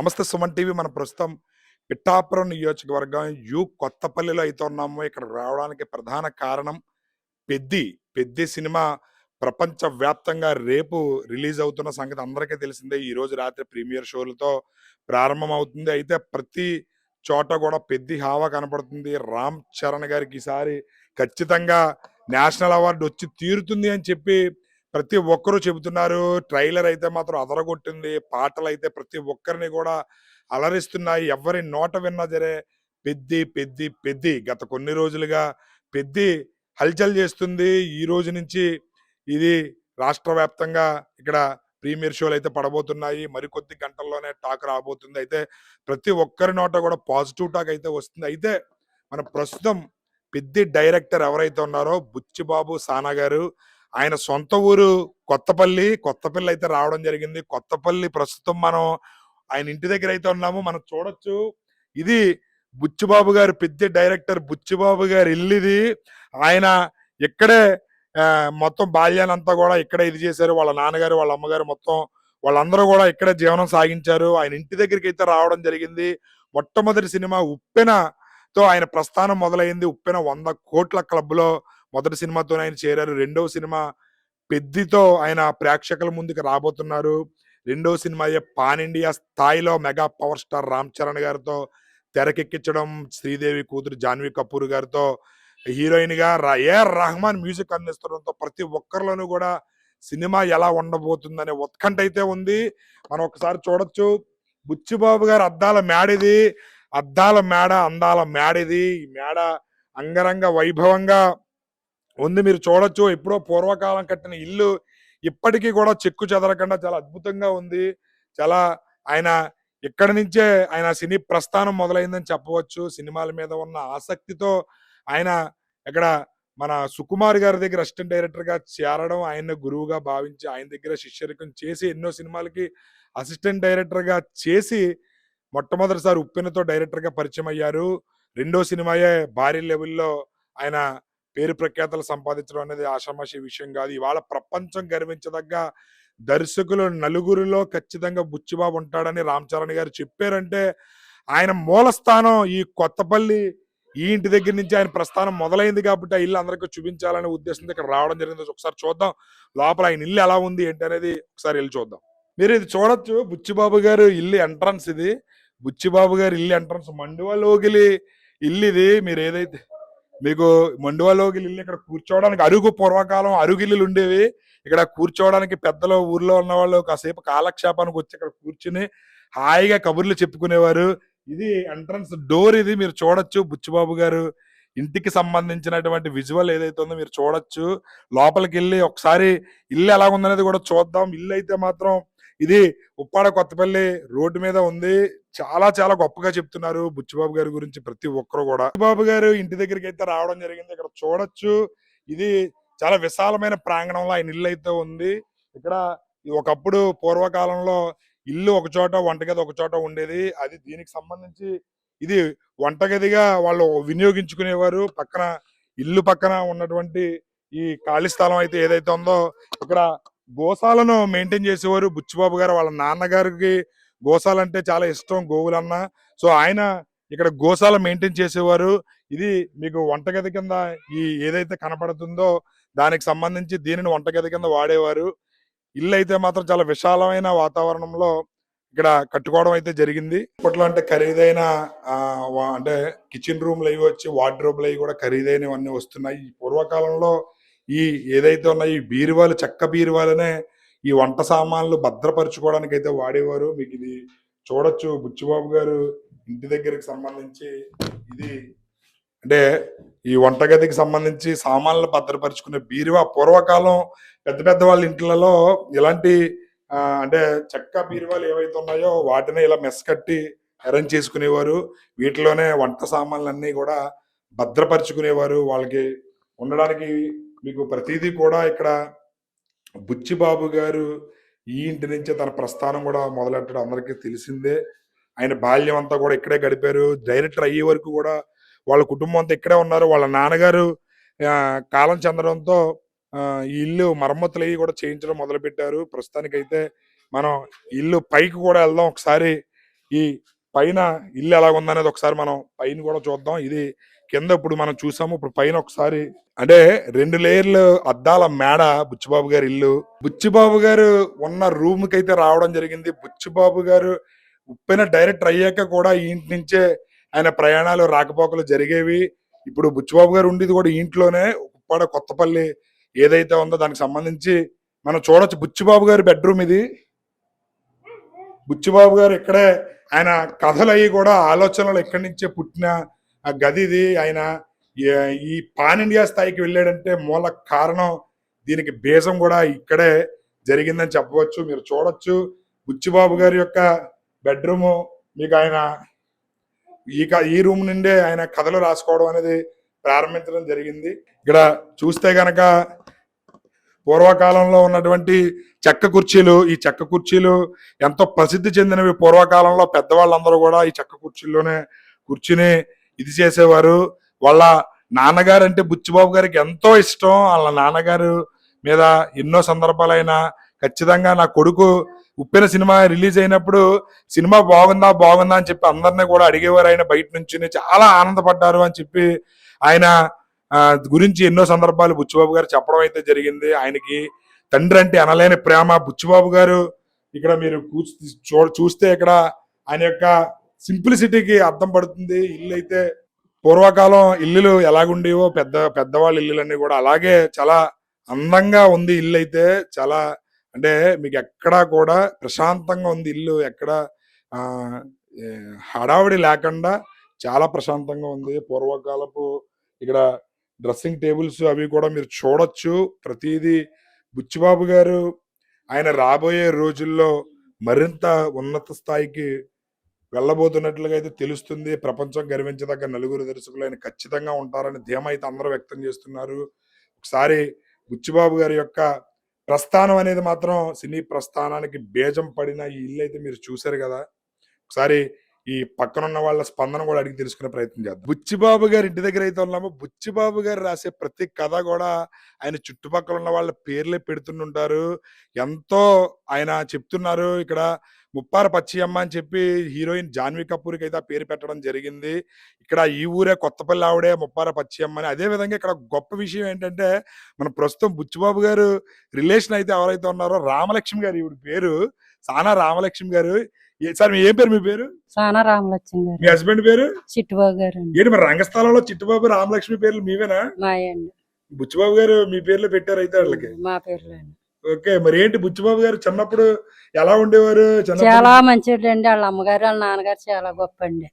నమస్తే సుమన్ టీవీ. మన ప్రస్తుతం పిఠాపురం నియోజకవర్గం కొత్తపల్లిలో అయితే ఉన్నాము. ఇక్కడికి రావడానికి ప్రధాన కారణం 'పెద్ది'. 'పెద్ది' సినిమా ప్రపంచవ్యాప్తంగా రేపు రిలీజ్ అవుతున్న సంగతి అందరికీ తెలిసిందే. ఈరోజు రాత్రి ప్రీమియర్ షోలతో ప్రారంభమవుతుంది. అయితే ప్రతి చోట కూడా 'పెద్ది' హావా కనపడుతుంది. రామ్ చరణ్ గారికి ఈసారి ఖచ్చితంగా నేషనల్ అవార్డు వచ్చి తీరుతుంది అని చెప్పి ప్రతి ఒక్కరూ చెబుతున్నారు. ట్రైలర్ అయితే మాత్రం అదరగొట్టింది. పాటలైతే ప్రతి ఒక్కరిని కూడా అలరిస్తున్నాయి. ఎవరి నోట విన్నా సరే 'పెద్ది, పెద్ది, పెద్ది'. గత కొన్ని రోజులుగా 'పెద్ది' హల్చల్ చేస్తుంది. ఈ రోజు నుంచి ఇది రాష్ట్ర వ్యాప్తంగా ఇక్కడ ప్రీమియర్ షోలు అయితే పడబోతున్నాయి. మరికొద్ది గంటల్లోనే టాక్ రాబోతుంది. అయితే ప్రతి ఒక్కరి నోట కూడా పాజిటివ్ టాక్ అయితే వస్తుంది. అయితే మన ప్రస్తుతం 'పెద్ది' డైరెక్టర్ ఎవరైతే ఉన్నారో బుచ్చిబాబు సానా గారు, ఆయన సొంత ఊరు కొత్తపల్లి. కొత్తపల్లి అయితే రావడం జరిగింది. కొత్తపల్లి ప్రస్తుతం మనం ఆయన ఇంటి దగ్గర అయితే ఉన్నాము. మనం చూడొచ్చు. ఇది బుచ్చిబాబు గారు, 'పెద్ది' డైరెక్టర్ బుచ్చిబాబు గారి ఇల్లు ఇది. ఆయన ఇక్కడే మొత్తం బాల్యానంతా కూడా ఇక్కడే ఇది చేశారు. వాళ్ళ నాన్నగారు, వాళ్ళ అమ్మగారు మొత్తం వాళ్ళందరూ కూడా ఇక్కడే జీవనం సాగించారు. ఆయన ఇంటి దగ్గరికి అయితే రావడం జరిగింది. మొట్టమొదటి సినిమా 'ఉప్పెన'తో ఆయన ప్రస్థానం మొదలైంది. 'ఉప్పెన' 100 కోట్ల క్లబ్‌లో మొదటి సినిమాతోనే ఆయన చేరారు. రెండవ సినిమా 'పెద్ది'తో ఆయన ప్రేక్షకుల ముందుకు రాబోతున్నారు. రెండో సినిమా పాన్ ఇండియా స్థాయిలో mega power star Ram Charan గారితో తెరకెక్కించడం, శ్రీదేవి కూతురు జాన్వీ కపూర్ గారితో హీరోయిన్ గా ఏఆర్ రెహమాన్ మ్యూజిక్ అందిస్తుండడంతో ప్రతి ఒక్కరిలోనూ కూడా సినిమా ఎలా ఉండబోతుందనే ఉత్కంఠ అయితే ఉంది. మనం ఒకసారి చూడొచ్చు. బుచ్చిబాబు గారు అద్దాల మేడిది, అద్దాల మేడ, అందాల మేడిది. ఈ మేడ అంగరంగ వైభవంగా ఉంది. మీరు చూడొచ్చు. ఎప్పుడో పూర్వకాలం కట్టిన ఇల్లు ఇప్పటికీ కూడా చెక్కు చెదరకుండా చాలా అద్భుతంగా ఉంది. చాలా ఆయన ఇక్కడి నుంచే ఆయన సినీ ప్రస్థానం మొదలైందని చెప్పవచ్చు. సినిమాల మీద ఉన్న ఆసక్తితో ఆయన ఇక్కడ మన సుకుమార్ గారి దగ్గర అసిస్టెంట్ డైరెక్టర్ గా చేరడం, ఆయన్ని గురువుగా భావించి ఆయన దగ్గర శిష్యరికం చేసి ఎన్నో సినిమాలకి అసిస్టెంట్ డైరెక్టర్ గా చేసి మొట్టమొదటిసారి 'ఉప్పెన'తో డైరెక్టర్ గా పరిచయం అయ్యారు. రెండో సినిమాయే భారీ లెవెల్లో ఆయన పేరు ప్రఖ్యాతలు సంపాదించడం అనేది ఆషామాషి విషయం కాదు. ఇవాళ ప్రపంచం గర్వించదగ్గ దర్శకులు నలుగురిలో ఖచ్చితంగా బుచ్చిబాబు ఉంటాడని రామ్ చరణ్ గారు చెప్పారంటే ఆయన మూల స్థానం ఈ కొత్తపల్లి. ఈ ఇంటి దగ్గర నుంచి ఆయన ప్రస్థానం మొదలైంది కాబట్టి ఆ ఇల్లు అందరికీ చూపించాలనే ఉద్దేశంతో ఇక్కడ రావడం జరిగింది. ఒకసారి చూద్దాం లోపల ఆయన ఇల్లు ఎలా ఉంది ఏంటి అనేది ఒకసారి వెళ్ళి చూద్దాం. మీరు ఇది చూడొచ్చు. బుచ్చిబాబు గారు ఇల్లు ఎంట్రన్స్ ఇది. బుచ్చిబాబు గారి ఇల్లు ఎంట్రన్స్. మండువలోగిలి ఇల్లు ఇది. మీరు ఏదైతే మీకు మండువలోగిలి ఇల్లు, ఇక్కడ కూర్చోవడానికి అరుగు, పూర్వకాలం అరుగుిల్లులు ఉండేవి. ఇక్కడ కూర్చోవడానికి పెద్దలు ఊర్లో ఉన్న వాళ్ళు కాసేపు కాలక్షేపానికి వచ్చి ఇక్కడ కూర్చుని హాయిగా కబుర్లు చెప్పుకునేవారు. ఇది ఎంట్రన్స్ డోర్. ఇది మీరు చూడొచ్చు. బుచ్చిబాబు గారు ఇంటికి సంబంధించినటువంటి విజువల్ ఏదైతే ఉందో మీరు చూడొచ్చు. లోపలికి వెళ్ళి ఒకసారి ఇల్లు ఎలా ఉందనేది కూడా చూద్దాం. ఇల్లు అయితే మాత్రం ఇది ఉప్పాడ కొత్తపల్లి రోడ్డు మీద ఉంది. చాలా చాలా గొప్పగా చెప్తున్నారు బుచ్చిబాబు గారి గురించి ప్రతి ఒక్కరు కూడా. బుచ్చిబాబు గారు ఇంటి దగ్గరికి అయితే రావడం జరిగింది. ఇక్కడ చూడొచ్చు. ఇది చాలా విశాలమైన ప్రాంగణంలో ఆయన ఇల్లు అయితే ఉంది. ఇక్కడ ఒకప్పుడు పూర్వకాలంలో ఇల్లు ఒక చోట, వంటగది ఒక చోట ఉండేది. అది దీనికి సంబంధించి ఇది వంటగదిగా వాళ్ళు వినియోగించుకునేవారు. పక్కన ఇల్లు పక్కన ఉన్నటువంటి ఈ ఖాళీ స్థలం అయితే ఏదైతే ఉందో ఇక్కడ గోశాలను మెయింటైన్ చేసేవారు బుచ్చిబాబు గారు. వాళ్ళ నాన్నగారికి గోశాలంటే చాలా ఇష్టం, గోవులన్న. సో ఆయన ఇక్కడ గోశాల మెయింటైన్ చేసేవారు. ఇది మీకు వంటగది కింద ఈ ఏదైతే కనపడుతుందో దానికి సంబంధించి దీనిని వంటగది కింద వాడేవారు. ఇల్లు అయితే మాత్రం చాలా విశాలమైన వాతావరణంలో ఇక్కడ కట్టుకోవడం అయితే జరిగింది. ఇప్పట్లో అంటే ఖరీదైన అంటే కిచెన్ రూమ్లు అవి వచ్చి వార్డ్రోబ్లు అవి కూడా ఖరీదైనవన్నీ వస్తున్నాయి. ఈ పూర్వకాలంలో ఈ ఏదైతే ఉన్నాయి ఈ బీరువాలు, చెక్క బీరువాలనే ఈ వంట సామాన్లు భద్రపరచుకోవడానికి అయితే వాడేవారు. మీకు ఇది చూడొచ్చు. బుచ్చిబాబు గారు ఇంటి దగ్గరికి సంబంధించి ఇది అంటే ఈ వంటగదికి సంబంధించి సామాన్లు భద్రపరుచుకునే బీరువా. పూర్వకాలం పెద్ద పెద్ద వాళ్ళ ఇంట్లలో ఇలాంటి అంటే చెక్క బీరువాలు ఏవైతే ఉన్నాయో వాటిని ఇలా మెస్ కట్టి అరేంజ్ చేసుకునేవారు. వీటిలోనే వంట సామాన్లన్నీ కూడా భద్రపరుచుకునేవారు. వాళ్ళకి ఉండడానికి మీకు ప్రతిదీ కూడా ఇక్కడ బుచ్చిబాబు గారు ఈ ఇంటి నుంచే తన ప్రస్థానం కూడా మొదలెట్టడం అందరికీ తెలిసిందే. ఆయన బాల్యం అంతా కూడా ఇక్కడే గడిపారు. డైరెక్టర్ అయ్యే వరకు కూడా వాళ్ళ కుటుంబం అంతా ఇక్కడే ఉన్నారు. వాళ్ళ నాన్నగారు కాలం చెందడంతో ఈ ఇల్లు మరమ్మతులు అవి కూడా చేయించడం మొదలుపెట్టారు. ప్రస్తుతానికైతే మనం ఇల్లు పైకి కూడా వెళ్దాం ఒకసారి. ఈ పైన ఇల్లు ఎలాగుందనేది ఒకసారి మనం పైన కూడా చూద్దాం. ఇది కింద ఇప్పుడు మనం చూసాము. ఇప్పుడు పైన ఒకసారి అంటే 2 లేయర్లు అద్దాల మేడ బుచ్చిబాబు గారి ఇల్లు. బుచ్చిబాబు గారు ఉన్న రూమ్‌కైతే రావడం జరిగింది. బుచ్చిబాబు గారు ఉప్పెన డైరెక్టర్ అయ్యాక కూడా ఈ ఇంటి నుంచే ఆయన ప్రయాణాలు, రాకపోకలు జరిగేవి. ఇప్పుడు బుచ్చిబాబు గారు ఉండేది కూడా ఈ ఇంట్లోనే. ఉప్పాడ కొత్తపల్లి ఏదైతే ఉందో దానికి సంబంధించి మనం చూడొచ్చు. బుచ్చిబాబు గారి బెడ్‌రూమ్ ఇది. బుచ్చిబాబు గారు ఇక్కడే ఆయన కథలు అవి కూడా ఆలోచనలు ఇక్కడి నుంచే పుట్టిన ఆ గది ఇది. ఆయన ఈ పాన్ ఇండియా స్థాయికి వెళ్ళాడంటే మూల కారణం, దీనికి బీజం కూడా ఇక్కడే జరిగిందని చెప్పవచ్చు. మీరు చూడొచ్చు బుచ్చిబాబు గారి యొక్క బెడ్రూము. మీకు ఆయన ఈ రూమ్ నుండే ఆయన కథలు రాసుకోవడం అనేది ప్రారంభించడం జరిగింది. ఇక్కడ చూస్తే గనక పూర్వకాలంలో ఉన్నటువంటి చెక్క కుర్చీలు, ఈ చెక్క కుర్చీలు ఎంతో ప్రసిద్ధి చెందినవి. పూర్వకాలంలో పెద్దవాళ్ళందరూ కూడా ఈ చెక్క కుర్చీల్లోనే కూర్చుని ఇది చేసేవారు. వాళ్ళ నాన్నగారు అంటే బుచ్చిబాబు గారికి ఎంతో ఇష్టం. వాళ్ళ నాన్నగారు మీద ఎన్నో సందర్భాలైనా ఖచ్చితంగా నా కొడుకు ఉప్పెన సినిమా రిలీజ్ అయినప్పుడు సినిమా బాగుందా బాగుందా అని చెప్పి అందరినీ కూడా అడిగేవారు. ఆయన బయట నుంచి చాలా ఆనందపడ్డారు అని చెప్పి ఆయన గురించి ఎన్నో సందర్భాలు బుచ్చిబాబు గారు చెప్పడం అయితే జరిగింది. ఆయనకి తండ్రి అంటే అనలేని ప్రేమ. బుచ్చిబాబు గారు ఇక్కడ మీరు చూస్తే ఇక్కడ ఆయన యొక్క సింప్లిసిటీకి అర్థం పడుతుంది. ఇల్లు అయితే పూర్వకాలం ఇల్లులు ఎలాగుండేవో పెద్దవాళ్ళ ఇల్లులన్నీ కూడా అలాగే చాలా అందంగా ఉంది. ఇల్లు అయితే చాలా అంటే మీకు ఎక్కడా కూడా ప్రశాంతంగా ఉంది ఇల్లు. ఎక్కడ హడావిడి లేకుండా చాలా ప్రశాంతంగా ఉంది. పూర్వకాలపు ఇక్కడ డ్రెస్సింగ్ టేబుల్స్ అవి కూడా మీరు చూడొచ్చు. ప్రతిదీ బుచ్చిబాబు గారు ఆయన రాబోయే రోజుల్లో మరింత ఉన్నత స్థాయికి వెళ్ళబోతున్నట్లుగా అయితే తెలుస్తుంది. ప్రపంచం గర్వించదగ్గ నలుగురు దర్శకులు ఆయన ఖచ్చితంగా ఉంటారని ధీమా అయితే అందరూ వ్యక్తం చేస్తున్నారు. ఒకసారి బుచ్చిబాబు గారి యొక్క ప్రస్థానం అనేది మాత్రం సినీ ప్రస్థానానికి బీజం పడిన ఈ ఇల్లు అయితే మీరు చూశారు కదా. ఒకసారి ఈ పక్కనున్న వాళ్ళ స్పందన కూడా అడిగి తెలుసుకునే ప్రయత్నం చేద్దాం. బుచ్చిబాబు గారి ఇంటి దగ్గర అయితే ఉన్నాము. బుచ్చిబాబు గారు రాసే ప్రతి కథ కూడా ఆయన చుట్టుపక్కల ఉన్న వాళ్ళ పేర్లే పెడుతుంటారు. ఎంతో ఆయన చెప్తున్నారు. ఇక్కడ ముప్పార పచ్చియమ్మ అని చెప్పి హీరోయిన్ జాన్వీ కపూర్కి అయితే ఆ పేరు పెట్టడం జరిగింది. ఇక్కడ ఈ ఊరే కొత్తపల్లి ఆవిడే ముప్పార పచ్చియమ్మ అని. అదే విధంగా ఇక్కడ గొప్ప విషయం ఏంటంటే మన ప్రస్తుతం బుచ్చిబాబు గారు రిలేషన్ అయితే ఎవరైతే ఉన్నారో రామలక్ష్మి గారు, ఈవిడ పేరు సానా రామలక్ష్మి గారు. సార్ ఏం పేరు మీ పేరు? సానా రామలక్ష్మి గారు. మీ హస్బెండ్ పేరు? చిట్టుబాబు గారు. ఏంటి మరి రంగస్థలంలో చిట్టుబాబు రామలక్ష్మి పేర్లు మీవేనా? మాయండి. బుచ్చిబాబు గారు మీ పేర్లు పెట్టారు అయితే వాళ్ళకి? మా పేర్లు. ఓకే. మరి ఏంటి బుచ్చిబాబు గారు చిన్నప్పుడు ఎలా ఉండేవారు? చాలా మంచిదండి. వాళ్ళ అమ్మగారు వాళ్ళ నాన్నగారు చాలా గొప్ప అండి.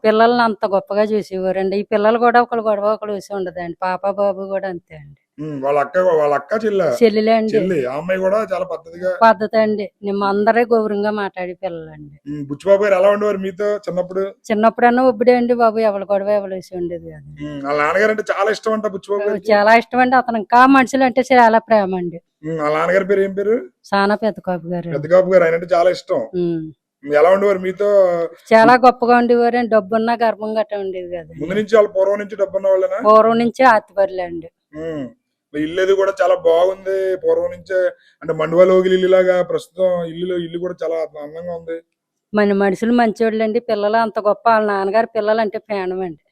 పిల్లల్ని అంత గొప్పగా చూసేవారండి. ఈ పిల్లలు కూడా ఒకళ్ళు గొడవ ఒకళ్ళు చూసి ఉండదండి. పాప బాబు కూడా అంతే అండి. వాళ్ళ అక్క చెల్లెలే అండి. అమ్మాయి కూడా చాలా పద్ధతి అండి. మేము అందరే గౌరవంగా మాట్లాడి పిల్లలండి. బుచ్చిబాబు గారు ఎలా ఉండేవారు మీతో చిన్నప్పుడు? చిన్నప్పుడన్నా ఒబ్బడే అండి బాబు. ఎవరు గొడవ ఎవరు వేసి ఉండేది కాదు. వాళ్ళ నాన్నగారు అంటే చాలా ఇష్టం అంట బుచ్చిబాబు గారు. చాలా ఇష్టం అండి. అతను ఇంకా మనుషులు అంటే చాలా ప్రేమ అండి. వాళ్ళ నాన్నగారి పేరు ఏం పేరు? సానా పెద్దకాపు గారు. పెద్దకాపు గారు ఆయన అంటే చాలా ఇష్టం. ఎలా ఉండేవారు మీతో? చాలా గొప్పగా ఉండేవారు. డబ్బున్న గర్భం గట్ట ఉండేది కదా. ముందు నుంచి వాళ్ళు పూర్వం నుంచి డబ్బున్న వాళ్ళేనా? పూర్వం నుంచి ఆతిపర్లే అండి. ఇల్లు కూడా చాలా బాగుంది. పూర్వం నుంచే అంటే మండువాలోగిలి ఇల్లు లాగా ప్రస్తుతం ఇల్లు కూడా చాలా అందంగా ఉంది. మన మనుషులు మంచోళ్ళు అండి. పిల్లలు అంత గొప్ప. వాళ్ళ నాన్నగారు పిల్లలు అంటే ప్రాణం అండి.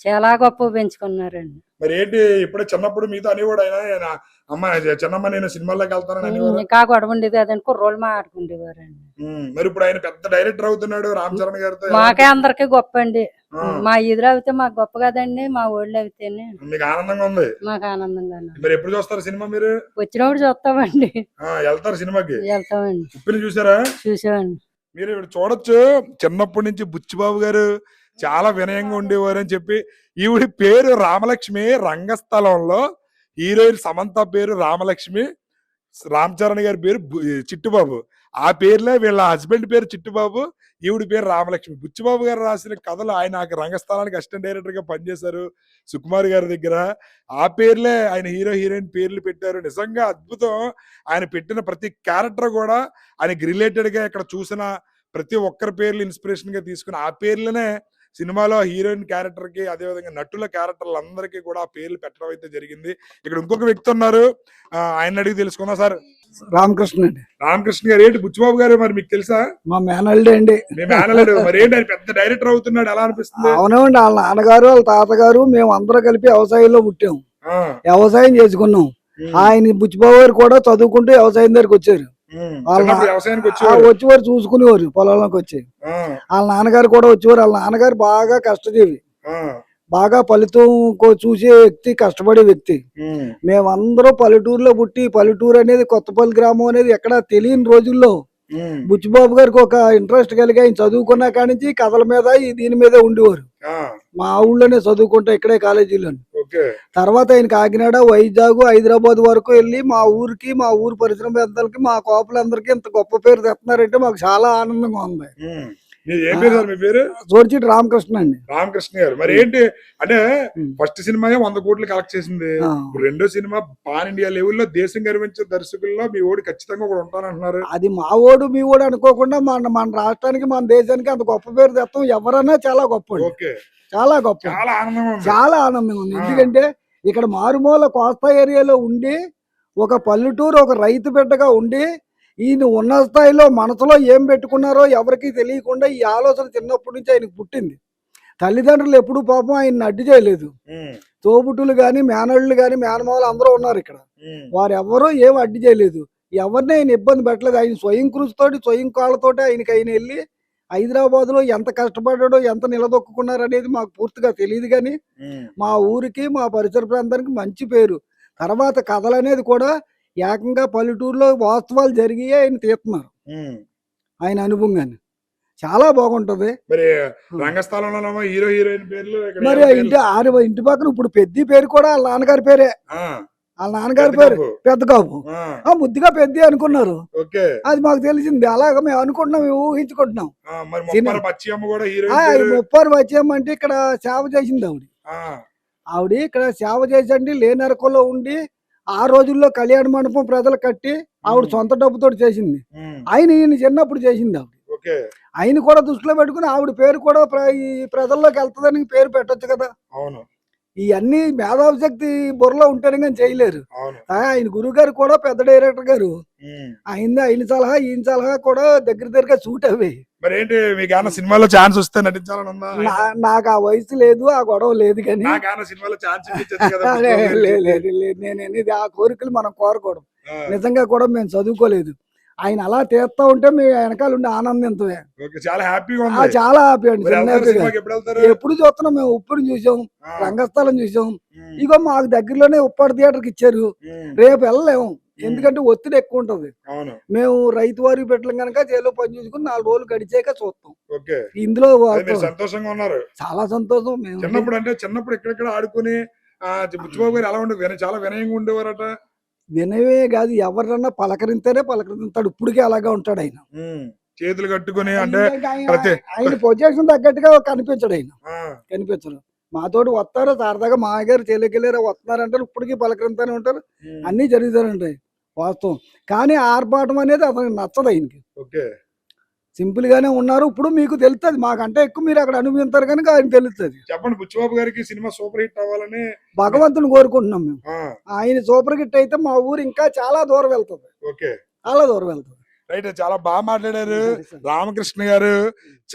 చాలా గొప్ప పెంచుకున్నారండి. మరి ఏంటి ఇప్పుడే చిన్నప్పుడు మీతో అనేవాడు ఆయన, అమ్మ చిన్నమ్మ నేను సినిమాల్లోకి వెళ్తానని? ఇంకా గొడవ ఉండేది కదండి. కుర్రోళ్ళు మాట్లాడుకుండేవారండి. మరి ఇప్పుడు ఆయన పెద్ద డైరెక్టర్ అవుతున్నాడు రామ్ చరణ్ గారితో. మాకే అందరికి గొప్ప అండి. మా ఎదురు అయితే మాకు గొప్ప కదండి. మా ఊళ్ళో అయితేనే మీకు ఆనందంగా ఉంది. మాకు ఆనందంగా. మరి ఎప్పుడు చూస్తారు సినిమా? మీరు వచ్చినప్పుడు చూస్తామండి. వెళ్తారు సినిమాకి? వెళ్తామండి. ఉప్పిని చూసారా? చూసామండి. మీరు ఇప్పుడు చూడొచ్చు. చిన్నప్పటి నుంచి బుచ్చిబాబు గారు చాలా వినయంగా ఉండేవారు అని చెప్పి. ఈవిడి పేరు రామలక్ష్మి. రంగస్థలంలో హీరోయిన్ సమంత పేరు రామలక్ష్మి, రామ్ చరణ్ గారి పేరు చిట్టుబాబు. ఆ పేర్లే వీళ్ళ హస్బెండ్ పేరు చిట్టుబాబు, ఈవిడి పేరు రామలక్ష్మి. బుచ్చిబాబు గారు రాసిన కథలు ఆయన రంగస్థలానికి అసిస్టెంట్ డైరెక్టర్ గా పనిచేశారు సుకుమార్ గారి దగ్గర. ఆ పేర్లే ఆయన హీరో హీరోయిన్ పేర్లు పెట్టారు. నిజంగా అద్భుతం. ఆయన పెట్టిన ప్రతి క్యారెక్టర్ కూడా ఆయనకి రిలేటెడ్ గా ఇక్కడ చూసిన ప్రతి ఒక్కరి పేర్లు ఇన్స్పిరేషన్ గా తీసుకుని ఆ పేర్లనే సినిమాలో హీరోయిన్ క్యారెక్టర్ కి అదే విధంగా నటుల క్యారెక్టర్లు అందరికీ కూడా ఆ పేర్లు పెట్టడం అయితే జరిగింది. ఇక్కడ ఇంకొక వ్యక్తి ఉన్నారు, ఆయన అడిగి తెలుసుకుందాం. సార్ రామకృష్ణ అండి. రామకృష్ణ గారు ఏంటి బుచ్చిబాబు గారు మరి మీకు తెలుసా? మా మేనల్డే అండి. మీ మేనల్లుడు మరి ఏంటి ఆయన పెద్ద డైరెక్టర్ అవుతున్నాడు, ఎలా అనిపిస్తుంది? అవునండి, వాళ్ళ నాన్నగారు వాళ్ళ తాతగారు మేము అందరూ కలిపి వ్యవసాయంలో పుట్టాం, వ్యవసాయం చేసుకున్నాం. ఆయన బుచ్చిబాబు గారు కూడా చదువుకుంటూ వ్యవసాయం దగ్గరికి వచ్చారు. వచ్చేవారు చూసుకునేవారు, పొలంలోకి వచ్చి. వాళ్ళ నాన్నగారు కూడా వచ్చేవారు. వాళ్ళ నాన్నగారు బాగా కష్టజీవి, బాగా ఫలితం చూసే వ్యక్తి, కష్టపడే వ్యక్తి. మేమందరూ పల్లెటూరులో పుట్టి, పల్లెటూరు అనేది కొత్తపల్లి గ్రామం అనేది ఎక్కడా తెలియని రోజుల్లో బుచ్చిబాబు గారికి ఒక ఇంట్రెస్ట్ కలిగి ఆయన చదువుకున్న కాడి నుంచి కథల మీద దీని మీద ఉండేవారు. మా ఊళ్ళోనే చదువుకుంటా, ఇక్కడే కాలేజీలోనే. తర్వాత ఆయన కాకినాడ, వైజాగ్, హైదరాబాద్ వరకు వెళ్ళి మా ఊరికి, మా ఊరు పరిశ్రమ పెద్దలకి, మా కోపలందరికీ ఇంత గొప్ప పేరు తెస్తున్నారంటే మాకు చాలా ఆనందంగా ఉంది. జోర్చిటి రామకృష్ణ అండి. రామకృష్ణ గారు మరి ఏంటి అంటే ఫస్ట్ సినిమా 100 కోట్లు కలెక్ట్ చేసింది, రెండో సినిమా పాన్ ఇండియా లెవెల్లో దేశం గర్వించే దర్శకుల్లో మీ ఓడి ఖచ్చితంగా కూడా ఉంటానంటున్నారు. అది మా ఓడు మీ ఓడు అనుకోకుండా మన రాష్ట్రానికి, మన దేశానికి అంత గొప్ప పేరు తెస్తాం. ఎవరన్నా చాలా గొప్ప, చాలా గొప్ప, చాలా ఆనందంగా ఉంది. ఎందుకంటే ఇక్కడ మారుమూల కోస్తా ఏరియాలో ఉండి, ఒక పల్లెటూరు, ఒక రైతు బిడ్డగా ఉండి, ఈయన ఉన్న స్థాయిలో మనసులో ఏం పెట్టుకున్నారో ఎవరికి తెలియకుండా ఈ ఆలోచన చిన్నప్పటి నుంచి ఆయనకు పుట్టింది. తల్లిదండ్రులు ఎప్పుడు పాపం ఆయన అడ్డు చేయలేదు. తోబుట్టులు గాని, మేనళ్ళు గాని, మేనమాలు అందరూ ఉన్నారు ఇక్కడ, వారు ఎవరూ ఏం అడ్డు చేయలేదు. ఎవరిని ఆయన ఇబ్బంది పెట్టలేదు. ఆయన స్వయం కృషితోటి, స్వయం కాళ్ళతోటి ఆయన వెళ్ళి హైదరాబాద్ లో ఎంత కష్టపడ్డాడో, ఎంత నిలదొక్కున్నారు అనేది మాకు పూర్తిగా తెలియదు. కానీ మా ఊరికి, మా పరిసర ప్రాంతానికి మంచి పేరు. తర్వాత కథలు అనేది కూడా ఏకంగా పల్లెటూరులో వాస్తవాలు జరిగి ఆయన తీస్తున్నారు. ఆయన అనుభవంగానే చాలా బాగుంటది. మరి రంగస్థలంలో హీరో హీరోయిన్ పేర్లు మరి ఇంటి పక్కన ఇప్పుడు పెద్ద పేరు కూడా వాళ్ళ నాన్నగారి పేరే. వాళ్ళ నాన్నగారి పేరు పెద్ద కాపు, ముద్దుగా పెద్ద అనుకున్నారు. అది మాకు తెలిసింది. అలాగ మేము అనుకుంటున్నాం, మేము ఊహించుకుంటున్నాం. ముప్పారు బచ్చమ్మ అంటే ఇక్కడ సేవ చేసింది ఆవిడ ఇక్కడ సేవ చేసండి లేనరకలో ఉండి ఆ రోజుల్లో కళ్యాణ మండపం ప్రజలు కట్టి ఆవిడ సొంత డబ్బుతో చేసింది. ఈయన చిన్నప్పుడు చేసింది ఆవిడ. ఆయన కూడా దృష్టిలో పెట్టుకుని ఆవిడ పేరు కూడా ఈ ప్రజల్లోకి వెళ్తుందని పేరు పెట్టొచ్చు కదా. ఇవన్నీ మేధావి శక్తి బుర్రలో ఉంటేనే కానీ చేయలేరు. ఆయన గురువు గారు కూడా పెద్ద డైరెక్టర్ గారు, ఆయన సలహా, ఈయన సలహా కూడా దగ్గరగా సూట్ అవి. మరి ఏంటి మీకు సినిమాలో ఛాన్స్ వస్తే నటించాలని ఉందా? నాకు ఆ వయసు లేదు, ఆ గొడవ లేదు. కానీ నేను ఆ కోరికలు మనం కోరకూడదు. నిజంగా కూడా మేము చదువుకోలేదు. ఆయన అలా తీస్తా ఉంటే మేము వెనకాల ఉండి ఆనందించమే. చాలా హ్యాపీగా అండి. ఎప్పుడు చూస్తున్నాం మేము. ఉప్పుడు చూసాం, రంగస్థలం చూసాం. ఇగో మాకు దగ్గరలోనే ఉప్పాడు థియేటర్కి ఇచ్చారు. రేపు వెళ్ళలేము, ఎందుకంటే ఒత్తిడి ఎక్కువ ఉంటది. మేము రైతు వారి పెట్టలేం కనుక చేలో పని చూసుకుని 4 రోజులు గడిచాక చూస్తాం. ఇందులో సంతోషంగా ఉన్నారు, చాలా సంతోషం. మేము చిన్నప్పుడు ఎక్కడెక్కడ ఆడుకుని బుచ్చిబాబు గారు ఎలా ఉండేవారు? చాలా వినయంగా ఉండేవారట. వినయమే కాదు, ఎవరన్నా పలకరిస్తాడు. ఇప్పటికే అలాగా ఉంటాడు ఆయన. చేతులు కట్టుకుని అంటే ఆయన పొజిషన్ తగ్గట్టుగా కనిపించడు ఆయన, కనిపించడు. మాతోటి వస్తారు సరదాగా, మా గారు చెల్లెకెళ్ళారు వస్తున్నారంటారు, ఇప్పటికీ పలకరిస్తానే ఉంటారు, అన్ని జరుగుతారంటాయి వాస్తవం. కానీ ఆర్పాటం అనేది అతనికి నచ్చదు ఆయనకి. సింపుల్ గానే ఉన్నారు. ఇప్పుడు మీకు తెలుస్తుంది, మాకంటే ఎక్కువ మీరు అక్కడ అనుభవిస్తారు కనుక ఆయన తెలుస్తుంది. చెప్పండి, బుచ్చిబాబు గారికి సినిమా సూపర్ హిట్ అవ్వాలని భగవంతుని కోరుకుంటున్నాం మేము. ఆయన సూపర్ హిట్ అయితే మా ఊరు ఇంకా చాలా దూరం వెళ్తుంది, చాలా దూరం వెళ్తుంది. రైట్, చాలా బాగా మాట్లాడారు రామకృష్ణ గారు.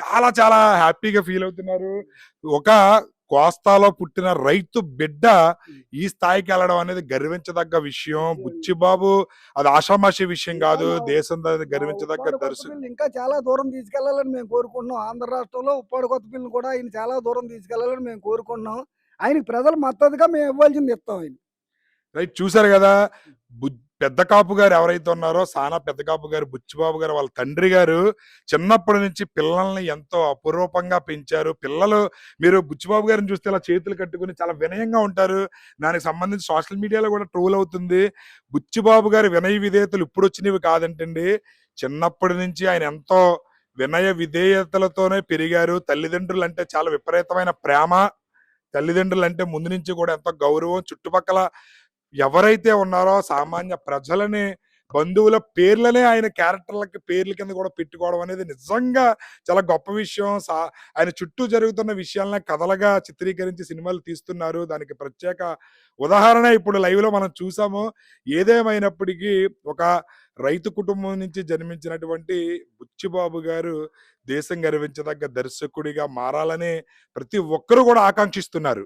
చాలా చాలా హ్యాపీగా ఫీల్ అవుతున్నారు. ఒక కోస్తాలో పుట్టిన రైతు బిడ్డ ఈ స్థాయికి వెళ్ళడం అనేది గర్వించదగ్గ విషయం. బుచ్చిబాబు అది ఆషామాషి విషయం కాదు, దేశం గర్వించదగ్గ దర్శకులు. ఇంకా చాలా దూరం తీసుకెళ్లాలని మేము కోరుకుంటున్నాం. ఆంధ్ర రాష్ట్రంలో ఉప్పాడు కొత్తపల్లిని కూడా ఆయన చాలా దూరం తీసుకెళ్లాలని మేము కోరుకుంటున్నాం. ఆయనకి ప్రజలు మద్దతుగా మేము ఇవ్వాల్సింది ఇస్తాం. ఆయన రైట్, చూసారు కదా. పెద్ద కాపు గారు ఎవరైతే ఉన్నారో, సానా పెద్ద కాపు గారు, బుచ్చిబాబు గారు వాళ్ళ తండ్రి గారు చిన్నప్పటి నుంచి పిల్లల్ని ఎంతో అపురూపంగా పెంచారు. పిల్లలు మీరు బుచ్చిబాబు గారిని చూస్తే ఇలా చేతులు కట్టుకుని చాలా వినయంగా ఉంటారు. దానికి సంబంధించి సోషల్ మీడియాలో కూడా ట్రోల్ అవుతుంది. బుచ్చిబాబు గారి వినయ విధేయతలు ఇప్పుడు వచ్చినవి కాదంటండి, చిన్నప్పటి నుంచి ఆయన ఎంతో వినయ విధేయతలతోనే పెరిగారు. తల్లిదండ్రులు అంటే చాలా విపరీతమైన ప్రేమ, తల్లిదండ్రులు అంటే ముందు నుంచి కూడా ఎంతో గౌరవం. చుట్టుపక్కల ఎవరైతే ఉన్నారో సామాన్య ప్రజలని బంధువుల పేర్లనే ఆయన క్యారెక్టర్లకి పేర్ల కింద కూడా పెట్టుకోవడం అనేది నిజంగా చాలా గొప్ప విషయం. ఆయన చుట్టూ జరుగుతున్న విషయాలనే కథలుగా చిత్రీకరించి సినిమాలు తీస్తున్నారు. దానికి ప్రత్యేక ఉదాహరణ ఇప్పుడు లైవ్‌లో మనం చూసాము. ఏదేమైనప్పటికీ ఒక రైతు కుటుంబం నుంచి జన్మించినటువంటి బుచ్చిబాబు గారు దేశం గర్వించదగ్గ దర్శకుడిగా మారాలని ప్రతి ఒక్కరు కూడా ఆకాంక్షిస్తున్నారు.